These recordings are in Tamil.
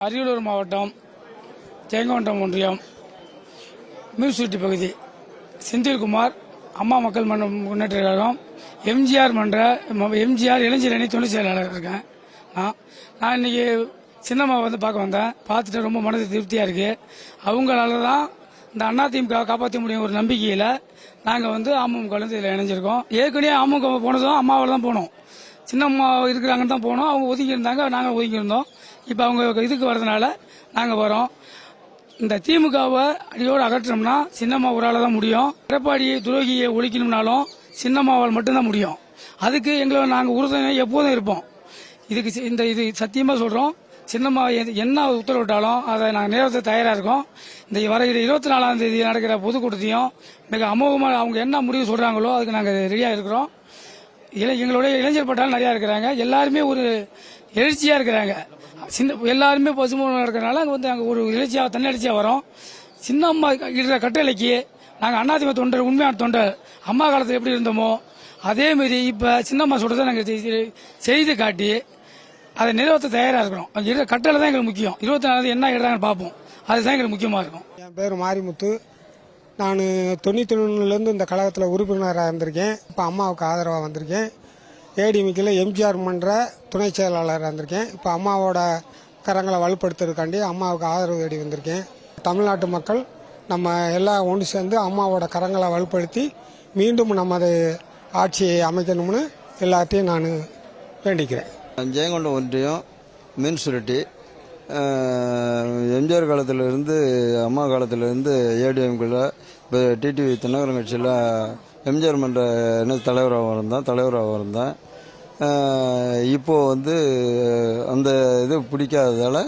அரியலூர் மாவட்டம் தேங்கவட்டம் ஒன்றியம் மியூசிட்டி பகுதி செந்தில்குமார் அம்மா மக்கள் முன்னேற்ற கழகம் எம்ஜிஆர் இளைஞர் அணி துணை செயலாளர் இருக்கேன். நான் இன்னைக்கு சின்னம்மாவை பார்க்க வந்தேன். பார்த்துட்டு ரொம்ப மனது திருப்தியாக இருக்கு. அவங்களால தான் இந்த அதிமுக காப்பாற்ற முடியும் ஒரு நம்பிக்கையில் நாங்கள் அமமுக இதில் இணைஞ்சிருக்கோம். ஏற்கனவே அமமுக போனதும் அம்மாவில் தான் போனோம். சின்னம்மா இருக்கிறாங்கன்னு தான் போனோம். அவங்க ஒதுக்கி இருந்தாங்க, நாங்கள் ஒதுக்கி இருந்தோம். இப்போ அவங்க இதுக்கு வர்றதுனால நாங்கள் வரோம். இந்த திமுகவை அடியோடு அகற்றோம்னா சின்னம்மா ஒரு ஆள தான் முடியும். எடப்பாடியை துரோகியை ஒழிக்கணும்னாலும் சின்னம்மாவால் மட்டும்தான் முடியும். அதுக்கு எங்களை நாங்கள் உறுதுணை எப்போதும் இருப்போம். இது சத்தியமாக சொல்கிறோம். சின்னம்மா என்ன உத்தரவிட்டாலும் அதை நாங்கள் நேரத்தை தயாராக இருக்கோம். இந்த வருகிற 24ஆம் தேதி நடக்கிற பொதுக்கூட்டத்தையும் மிக அமோகமாக அவங்க என்ன முடிவு சொல்கிறாங்களோ அதுக்கு நாங்கள் ரெடியாக இருக்கிறோம். எங்களுடைய இளைஞர் பட்டாலும் நிறையா இருக்கிறாங்க. எல்லாருமே ஒரு எழுச்சியாக இருக்கிறாங்க. எல்லாருமே பசுமூலம் இருக்கிறனால அங்கே ஒரு எழுச்சியாக தன்னெழுச்சியாக வரோம். சின்னம்மா இடுற கட்டளைக்கு நாங்கள் அதிமுக தொண்டர், உண்மையான தொண்டர், அம்மா காலத்தில் எப்படி இருந்தோமோ அதேமாரி இப்போ சின்னம்மா சொல்றதை நாங்கள் செய்து காட்டி அதை நிறைவேற்ற தயாராக இருக்கிறோம். அங்கே இருக்கிற கட்டளை தான் எங்களுக்கு முக்கியம். 24 என்ன இடுறாங்கன்னு பார்ப்போம். அதுதான் எங்களுக்கு முக்கியமாக இருக்கும். என் பேர் மாரிமுத்து. நான் 91லேருந்து இந்த கழகத்தில் உறுப்பினராக இருந்திருக்கேன். இப்போ அம்மாவுக்கு ஆதரவாக வந்திருக்கேன். ஏடிமிக்கில் எம்ஜிஆர் மன்ற துணை செயலாளராக இருந்திருக்கேன். இப்போ அம்மாவோட கரங்களை வலுப்படுத்துறதுக்காண்டி அம்மாவுக்கு ஆதரவு தேடி வந்திருக்கேன். தமிழ்நாட்டு மக்கள் நம்ம எல்லாம் ஒன்று சேர்ந்து அம்மாவோட கரங்களை வலுப்படுத்தி மீண்டும் நமது ஆட்சியை அமைக்கணும்னு எல்லாத்தையும் நான் வேண்டிக்கிறேன். ஜெயங்கொண்டம் ஒன்றியம் மின்சுருட்டி எம்ஜிஆர் காலத்திலிருந்து அம்மா காலத்திலிருந்து ஏடிஎம்குள்ள இப்போ டிடிவி தினகரன் கட்சியில் எம்ஜிஆர் மன்ற தலைவராக இருந்தேன். இப்போது அந்த இது பிடிக்காததால்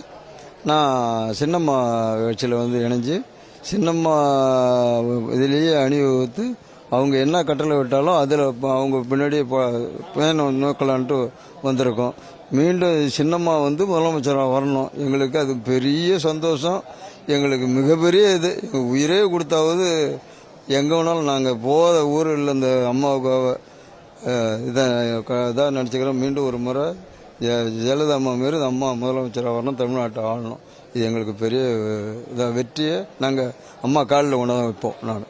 நான் சின்னம்மா கட்சியில் இணைஞ்சு சின்னம்மா இதிலேயே அணிவகுத்து அவங்க என்ன கட்டளை விட்டாலும் அதில் அவங்க பின்னாடியே பயணம் நோக்கலான்ட்டு வந்திருக்கோம். மீண்டும் சின்னம்மா முதலமைச்சராக வரணும். எங்களுக்கு அது பெரிய சந்தோஷம். எங்களுக்கு மிகப்பெரிய இது. உயிரே கொடுத்தாவது எங்கே வேணாலும் நாங்கள் போகாத ஊரில் இந்த அம்மாவுக்காக இதாக நினச்சிக்கிறோம். மீண்டும் ஒரு முறை ஜெயலலிதா அம்மா மாரி அம்மா முதலமைச்சராக வரணும், தமிழ்நாட்டை ஆளணும். இது எங்களுக்கு பெரிய வெற்றியை நாங்கள் அம்மா காலில் கொண்டு தான் வைப்போம். நான்